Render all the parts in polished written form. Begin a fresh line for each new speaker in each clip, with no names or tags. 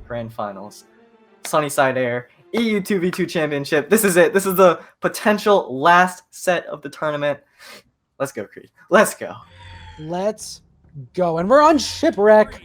Grand Finals. Sunnyside Air, EU 2v2 Championship. This is it. This is the potential last set of the tournament. Let's go, Creed. Let's go.
Let's go. And we're on Shipwreck,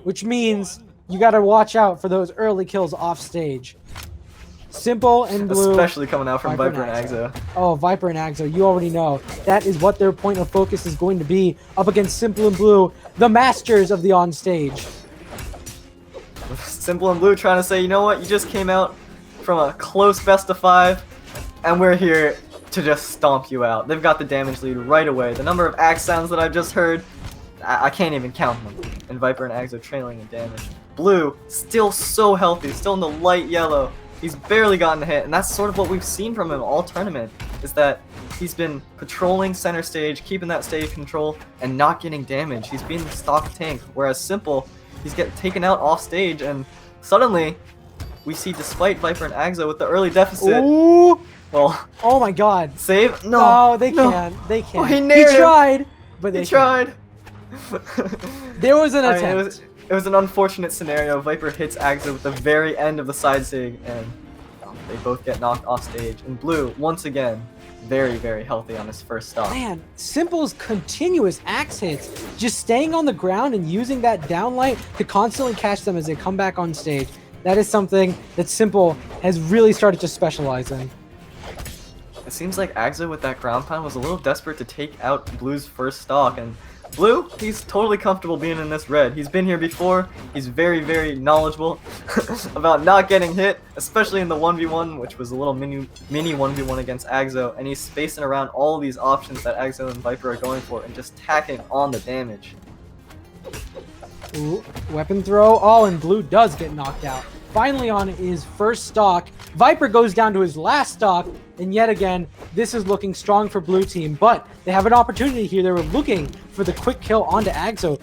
which means you got to watch out for those early kills off stage. simpLe and Blue.
Especially coming out from VipR and Aggz0.
Oh, VipR and Aggz0, you already know. That is what their point of focus is going to be up against simpLe and Blue, the masters of the on-stage.
simpLe and Blue trying to say, you know what, you just came out from a close best of 5, and we're here to just stomp you out. They've got the damage lead right away. The number of axe sounds that I've just heard, I can't even count them. And VipR and Aggz0 trailing in damage. Blue, still so healthy, still in the light yellow. He's barely gotten a hit, and that's sort of what we've seen from him all tournament, is that he's been patrolling center stage, keeping that stage control, and not getting damage. He's being the stock tank, whereas simpLe, he's getting taken out off stage, and suddenly, we see despite VipR and Aggz0 with the early deficit.
Ooh!
Well,
oh my god.
Save? No.
No, they can't. They can't.
Oh, he
tried, but they
tried.
There was an attempt.
It was an unfortunate scenario. VipR hits Aggz0 at the very end of the side sig, and they both get knocked off stage. And Blue, once again, very, very healthy on his first stop.
Man, simpLe's continuous axe hits, just staying on the ground and using that downlight to constantly catch them as they come back on stage. That is something that simpLe has really started to specialize in.
It seems like Aggz0 with that ground pound was a little desperate to take out Blue's first stock, and Blue, he's totally comfortable being in this red. He's been here before. He's very, very knowledgeable about not getting hit, especially in the 1v1, which was a little mini 1v1 against Aggz0, and he's spacing around all of these options that Aggz0 and VipR are going for and just tacking on the damage.
Ooh, weapon throw. Oh, and Blue does get knocked out. Finally on his first stock, VipR goes down to his last stock, and yet again, this is looking strong for Blue team, but they have an opportunity here. They were looking for the quick kill onto Aggz0,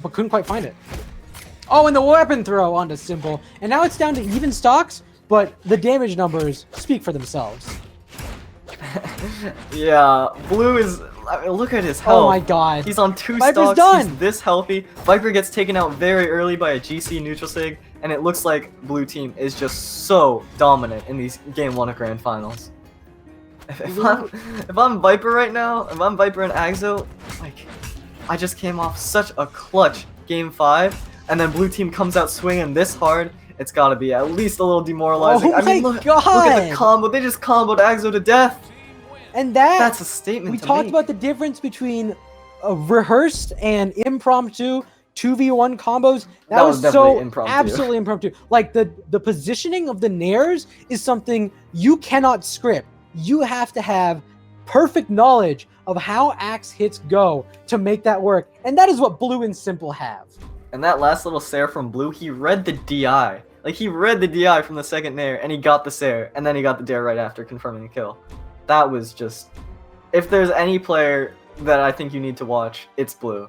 but couldn't quite find it. Oh, and the weapon throw onto simpLe, and now it's down to even stocks, but the damage numbers speak for themselves.
Yeah, Blue is... I mean, look at his health.
Oh my god.
He's on 2
VipR's
stocks.
done.
He's this healthy. VipR gets taken out very early by a GC neutral sig, and it looks like Blue team is just so dominant in these Game 1 of Grand Finals. If I'm VipR right now, if I'm VipR and Aggz0, like, I just came off such a clutch Game 5, and then Blue team comes out swinging this hard, it's gotta be at least a little demoralizing.
Oh
I mean, look at the combo. They just comboed Aggz0 to death.
And that's
a statement.
We talked about the difference between rehearsed and impromptu 2v1 combos. That was so impromptu. Absolutely impromptu. Like the positioning of the nairs is something you cannot script. You have to have perfect knowledge of how axe hits go to make that work. And that is what Blue and simpLe have.
And that last little Sair from Blue, he read the DI. Like, he read the DI from the second nair, and he got the Sair, and then he got the dare right after, confirming the kill. That was just... If there's any player that I think you need to watch, it's Blue.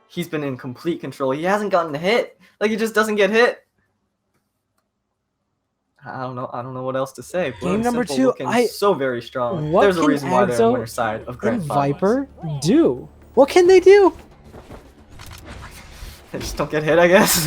He's been in complete control. He hasn't gotten hit. Like, he just doesn't get hit. I don't know what else to say. Blue
Game number 2,
so very strong. There's a reason why they're on winner side of Grand Finals.
VipR do? What can they do?
They just don't get hit, I guess.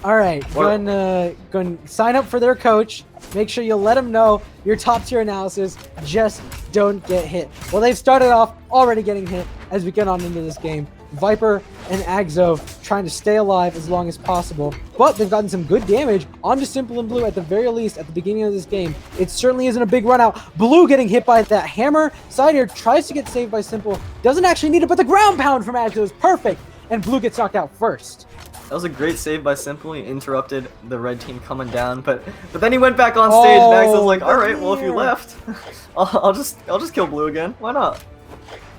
All right, go and sign up for their coach. Make sure you let them know your top tier analysis. Just don't get hit. Well, they've started off already getting hit as we get on into this game. VipR and Aggz0 trying to stay alive as long as possible, but they've gotten some good damage onto simpLe and Blue at the very least at the beginning of this game. It certainly isn't a big run out. Blue getting hit by that hammer. Side air tries to get saved by simpLe. Doesn't actually need it, but the ground pound from Aggz0 is perfect, and Blue gets knocked out first.
That was a great save by simpLe. He interrupted the red team coming down, but then he went back on stage, and Aggz0 was like, "All right, well if you left, I'll just kill Blue again. Why not?"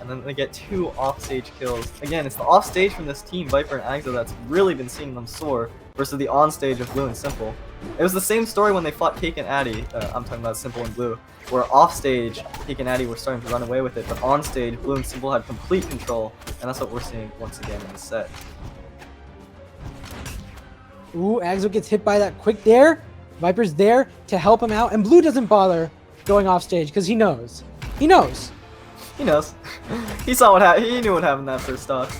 And then they get 2 offstage kills. Again, it's the offstage from this team, VipR and Aggz0, that's really been seeing them soar versus the onstage of Blue and simpLe. It was the same story when they fought Cake and Addy. I'm talking about simpLe and Blue, where offstage Cake and Addy were starting to run away with it, but onstage Blue and simpLe had complete control, and that's what we're seeing once again in this set.
Ooh, Aggz0 gets hit by that quick dare. VipR's there to help him out, and Blue doesn't bother going off stage because he knows. He knows.
He knows. He saw what happened. He knew what happened that first stock.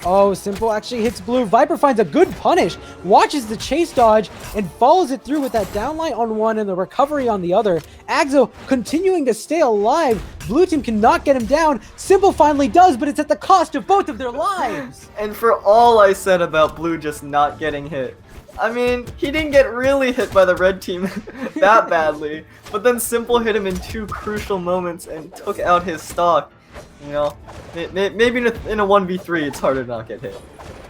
Oh, simpLe actually hits blue. VipR finds a good punish, watches the chase dodge, and follows it through with that downlight on one and the recovery on the other. Aggz0 continuing to stay alive. Blue team cannot get him down. simpLe finally does, but it's at the cost of both of their lives.
And for all I said about blue just not getting hit, I mean, he didn't get really hit by the red team that badly, but then simpLe hit him in 2 crucial moments and took out his stock. You know, maybe in a 1v3 it's harder to not get hit.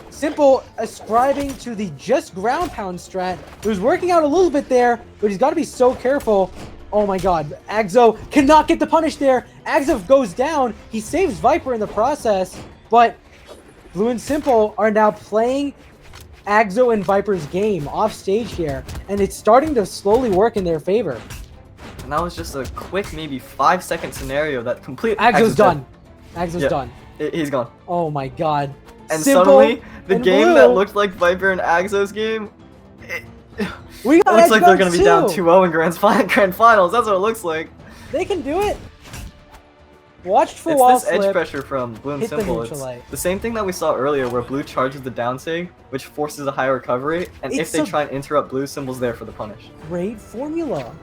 simpLe ascribing to the just ground pound strat. It was working out a little bit there, but he's got to be so careful. Oh my god, Aggz0 cannot get the punish there. Aggz0 goes down. He saves VipR in the process, but Blue and simpLe are now playing Aggz0 and VipR's game off stage here, and it's starting to slowly work in their favor.
And that was just a quick, maybe 5-second scenario that completely...
Aggz0's done. Aggz0's done.
He's gone.
Oh my god.
And
simpLe
suddenly, the
and
game
Blue,
that looked like VipR and Aggz0's game, it
we got
looks like they're going to be down
too.
2-0 in grand finals. That's what it looks like.
They can do it. Watched for
It's
wall
this edge
slip.
pressure from Blue and
Hit the
simpLe.
neutral light.
It's the same thing that we saw earlier where Blue charges the down sig, which forces a high recovery, and
It's
if they
a
try and interrupt Blue, simpLe's there for the punish.
Great formula.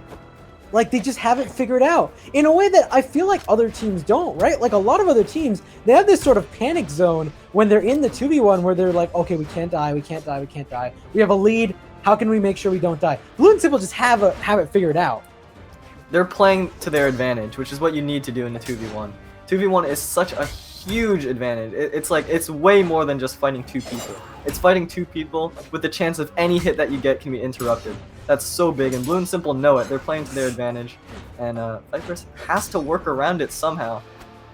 Like, they just haven't figured out in a way that I feel like other teams don't, right? Like, a lot of other teams, they have this sort of panic zone when they're in the 2v1 where they're like, okay, we can't die, we can't die, we can't die. We have a lead. How can we make sure we don't die? Blue and simpLe just have it figured out.
They're playing to their advantage, which is what you need to do in the 2v1. 2v1 is such a huge advantage. It's like, it's way more than just fighting 2 people. It's fighting 2 people with the chance of any hit that you get can be interrupted. That's so big, and Blue and simpLe know it. They're playing to their advantage, and VipR has to work around it somehow.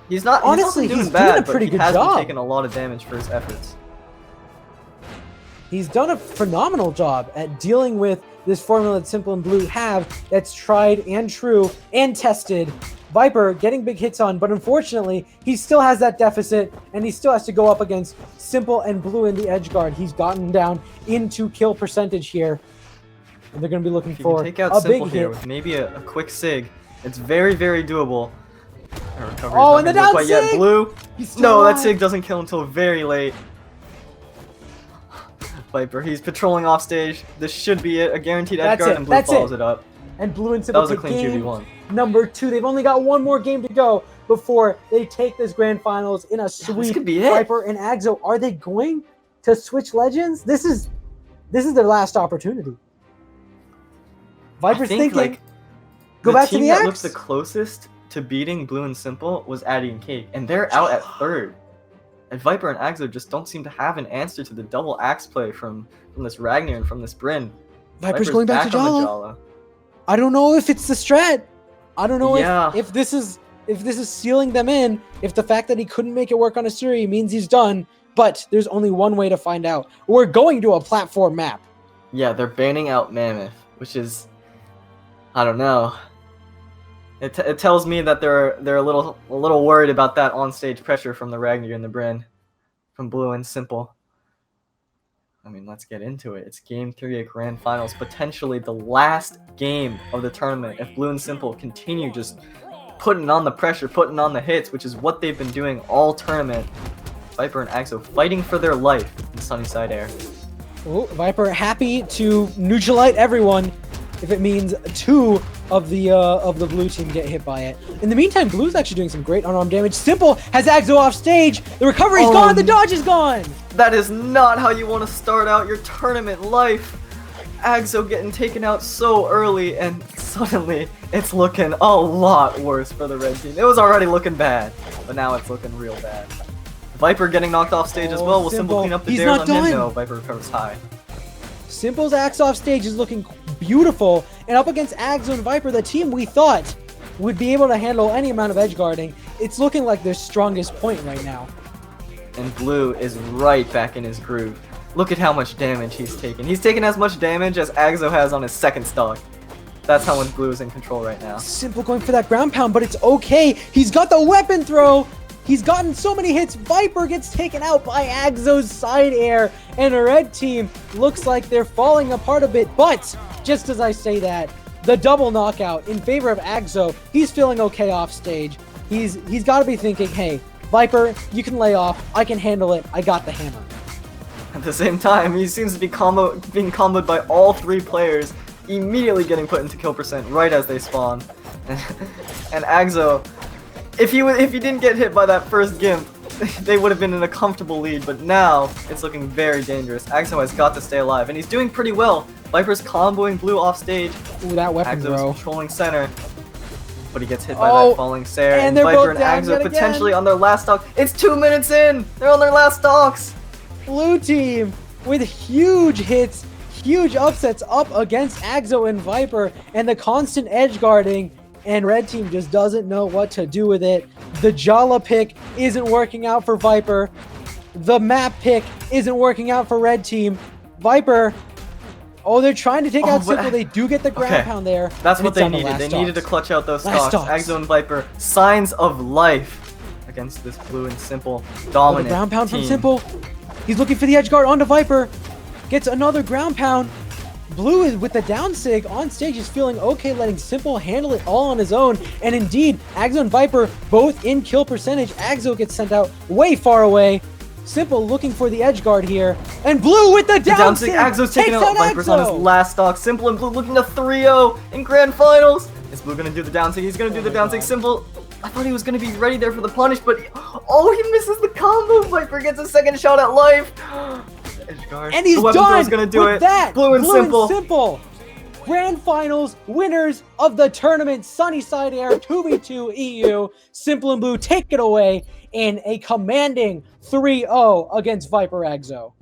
He's not
Honestly,
doing
he's
bad,
doing a pretty
but
good
he has
job.
been taking a lot of damage for his efforts.
He's done a phenomenal job at dealing with this formula that simpLe and Blue have that's tried and true and tested. VipR getting big hits on, but unfortunately, he still has that deficit, and he still has to go up against simpLe and Blue in the edge guard. He's gotten down into kill percentage here, and they're going to be looking
If you
for
can take out
a big
simpLe here
hit.
with maybe a quick sig, it's very, very doable.
Oh, and the down
quite yet.
sig!
Blue.
He's still
No,
alive.
that sig doesn't kill until very late. VipR, he's patrolling off stage. This should be it. A guaranteed edge guard, and Blue follows it up.
And Blue and
That was
simpLe
a
take
clean
game
2v1.
number 2. They've only got one more game to go before they take this grand finals in a sweep.
could be it.
VipR and Aggz0, are they going to switch legends? This is their last opportunity. VipR's thinking,
like,
go back to the
team that
Aggz.
looked the closest to beating Blue and simpLe was Addy and Cake, and they're out at 3rd. And VipR and Aggz0 just don't seem to have an answer to the double axe play from this Ragnar and from this Brynn.
VipR's going back to
on the
Brawlhalla. I don't know if it's the strat. I don't know
Yeah.
if this is sealing them in, if the fact that he couldn't make it work on a Suri means he's done, but there's only one way to find out. We're going to a platform map.
Yeah, they're banning out Mammoth, which is, I don't know. It tells me that they're a little worried about that on-stage pressure from the Ragnar and the Brynn, from Blue and simpLe. I mean, let's get into it. It's Game 3 at Grand Finals, potentially the last game of the tournament. If Blue and simpLe continue just putting on the pressure, putting on the hits, which is what they've been doing all tournament. VipR and Aggz0 fighting for their life in Sunnyside Air.
Oh, VipR happy to neutralite everyone if it means 2 of the blue team get hit by it. In the meantime, Blue's actually doing some great unarmed damage. simpLe has Aggz0 off stage. The recovery's gone. The dodge is gone.
That is not how you want to start out your tournament life. Aggz0 getting taken out so early, and suddenly it's looking a lot worse for the red team. It was already looking bad, but now it's looking real bad. VipR getting knocked off stage as well. Will simpLe clean up the dares on him? No, VipR recovers high.
simpLe's axe off stage is looking beautiful, and up against Aggz0 and VipR, the team we thought would be able to handle any amount of edge guarding, it's looking like their strongest point right now.
And Blue is right back in his groove. Look at how much damage he's taken. He's taken as much damage as Aggz0 has on his second stock. That's how much Blue is in control right now.
simpLe going for that ground pound, but it's okay. He's got the weapon throw. He's gotten so many hits. VipR gets taken out by Aggz0's side air, and the red team looks like they're falling apart a bit. But just as I say that, the double knockout in favor of Aggz0. He's feeling okay off stage. He's got to be thinking, hey, Viper, you can lay off. I can handle it. I got the hammer.
At the same time, he seems to be being comboed by all 3 players, immediately getting put into kill percent right as they spawn. And Aggz0, if he didn't get hit by that first Gimp, they would have been in a comfortable lead, but now it's looking very dangerous. Aggz0 has got to stay alive, and he's doing pretty well. VipR3's comboing Blue off stage.
Ooh, that weapon,
Aggz0's
bro.
controlling center, but he gets hit by that falling Sarah.
And
And
they're
VipR
both
and
down
Aggz0
yet
potentially
again.
on their last stock. It's 2 minutes in! They're on their last stocks!
Blue team with huge hits, huge upsets up against Aggz0 and VipR, and the constant edge guarding, and red team just doesn't know what to do with it. The Brawlhalla pick isn't working out for VipR. The map pick isn't working out for red team. VipR, oh, they're trying to take out
but-
simpLe. They do get the ground pound there.
That's
and
what
it's
they
down to
needed.
last
They
stocks.
needed to clutch out those
Last
stocks.
stocks.
Aggz0 and VipR, signs of life against this blue and simple
Oh,
dominant
the ground pound
team.
from simpLe. He's looking for the edge guard onto VipR. Gets another ground pound. Blue is with the down sig on stage is feeling okay, letting simpLe handle it all on his own. And indeed, Aggz0 and VipR both in kill percentage. Aggz0 gets sent out way far away. simpLe looking for the edge guard here. And Blue with the down sig.
Aggz0's taking
takes
out VipR's on his
Aggz0.
last stock. simple and blue looking to 3-0 in grand finals. Is Blue gonna do the down sig? He's gonna do the down sig. simple. I thought he was gonna be ready there for the punish, but he misses the combo. VipR gets a second shot at life. Edge guard.
And he's
the weapon
done
throw's gonna do
with
it.
that.
Blue and simple.
simple. Grand finals, winners of the tournament, Sunnyside Air 2v2 EU. simpLe and Blue take it away in a commanding 3-0 against VipR Aggz0.